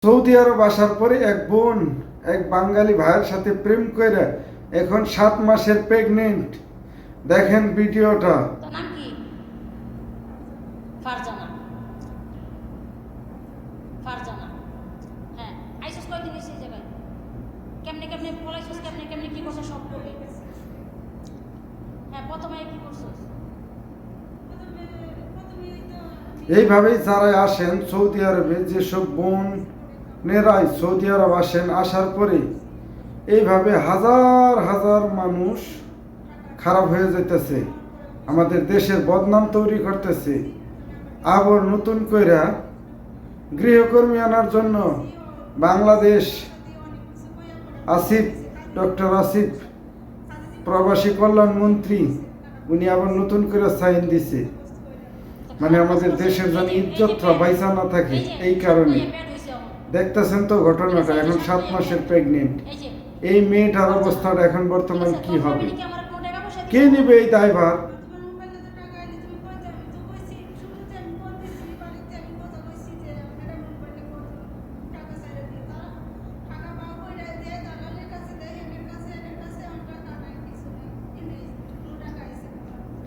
Saudi আরব আসার পরে এক বোন এক বাঙালি ভাইয়ের সাথে প্রেম করে এখন 7 মাসের প্রেগনেন্ট। দেখেন ভিডিওটা। তোর নাম কি? ফারজানা। ফারজানা। হ্যাঁ, আইসস কয়দিন হইছে এই জায়গায়? কেমনে কেমনে পলাইছস, কেমনে কেমনে কি করছস সব বলবি। হ্যাঁ, প্রথমে কি করছস? এইভাবেই যারা আসেন সৌদি আরবে, যেসব বোনেরাই সৌদি আরব আসেন, আসার পরে এইভাবে হাজার হাজার মানুষ খারাপ হয়ে যেতেছে, আমাদের দেশের বদনাম তৈরি করতেছে। আবার নতুন কইরা গৃহকর্মী আনার জন্য বাংলাদেশ ডক্টর আসিফ প্রবাসী কল্যাণ মন্ত্রী, উনি আবার নতুন করে সাইন দিছে, মানে আমাদের দেশের যেন ইজ্জতটা বাইসা না থাকে। এই কারণে দেখতেছেন তো ঘটনাটা, এখন 7 মাসের প্রেগনেন্ট। এই মেয়েটার অবস্থাটা এখন বর্তমান কি হবে, কে নিবে এই দায়ভার?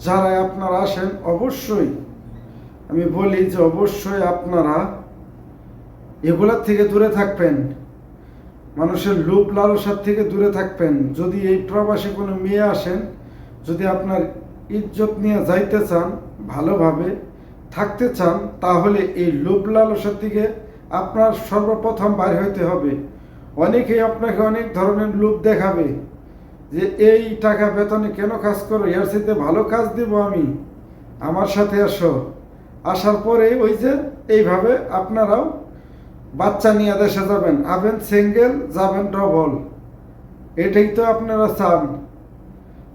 যারা আপনারা আসেন, অবশ্যই আমি বলি যে অবশ্যই আপনারা এগুলার থেকে দূরে থাকবেন, মানুষের লোভ লালসার থেকে দূরে থাকবেন। যদি এই প্রবাসী কোনো মেয়ে আসেন, যদি আপনার ইজ্জত নিয়ে যাইতে চান, ভালোভাবে থাকতে চান, তাহলে এই লোভ লালসার থেকে আপনার সর্বপ্রথম বাইর হইতে হবে। অনেকেই আপনাকে অনেক ধরনের লোভ দেখাবে যে এই টাকা বেতনে কেন কাজ করো, এর সাথে ভালো কাজ দিব আমি, আমার সাথে আসো। আসার পরে ওই যে এইভাবে আপনারাও বাচ্চা নিয়ে দেশে যাবেন, আবেন সিঙ্গেল যাবেন ডবল। এটাই তো আপনারা চান,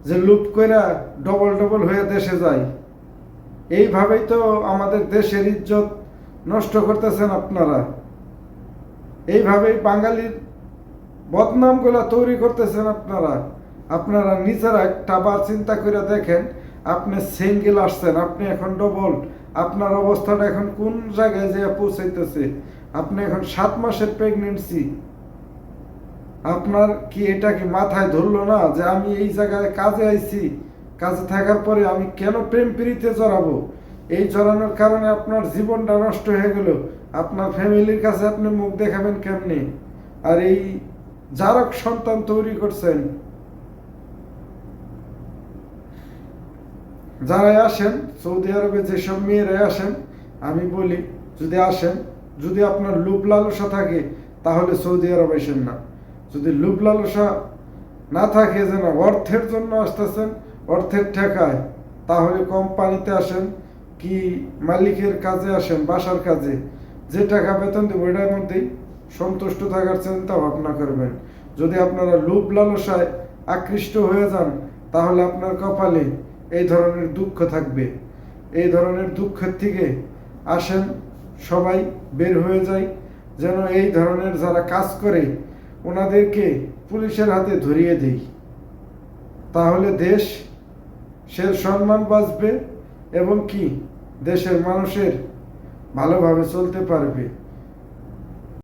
যে লুট কইরা ডবল ডবল হয়ে দেশে যায়। এইভাবেই তো আমাদের দেশের ইজ্জত নষ্ট করতেছেন আপনারা, এইভাবেই বাঙালির বদনামগুলা তৈরি করতেছেন আপনারা। আপনারা নিজেরা একটা বার চিন্তা করে দেখেন, আপনি সিঙ্গেল আসছেন, আপনি এখন ডবল, আপনার অবস্থাটা এখন কোন জায়গায় যেয়ে পৌঁছাইতেছে। আপনি এখন 7 মাসের প্রেগনেন্সি, আপনার কি এটা কি মাথায় ধরলো না যে আমি এই জায়গায় কাজে আইছি, কাজে থাকার পরে আমি কেন প্রেম প্রীতিতে জড়াবো? এই জড়ানোর কারণে আপনার জীবনটা নষ্ট হয়ে গেল, আপনার ফ্যামিলির কাছে আপনি মুখ দেখাবেন কেমনে? আর এই জারক সন্তান তৈরি করছেন। যারাই আসেন সৌদি আরবে, যেসব মেয়েরাই আসেন, আমি বলি যদি আসেন, যদি আপনার লোভ লালসা থাকে তাহলে সৌদি আরব আসেন না। যদি লোভ লালসা না থাকে, যে না অর্থের জন্য আসতেছেন, অর্থের ঠেকায়, তাহলে কোম্পানিতে আসেন, কি মালিকের কাজে আসেন, বাসার কাজে, যে টাকা বেতন দেবো এটার মধ্যেই সন্তুষ্ট থাকার চিন্তা ভাবনা করবেন। যদি আপনারা লোভ লালসায় আকৃষ্ট হয়ে যান, তাহলে আপনার কপালে এই ধরনের দুঃখ থাকবে। এই ধরনের দুঃখের থেকে আসেন, সবাই বের হয়ে যায়, যেন এই ধরনের যারা কাজ করে ওনাদেরকে পুলিশের হাতে ধরিয়ে দেই। তাহলে দেশের সম্মান বাঁচবে এবং কি দেশের মানুষের ভালোভাবে চলতে পারবে।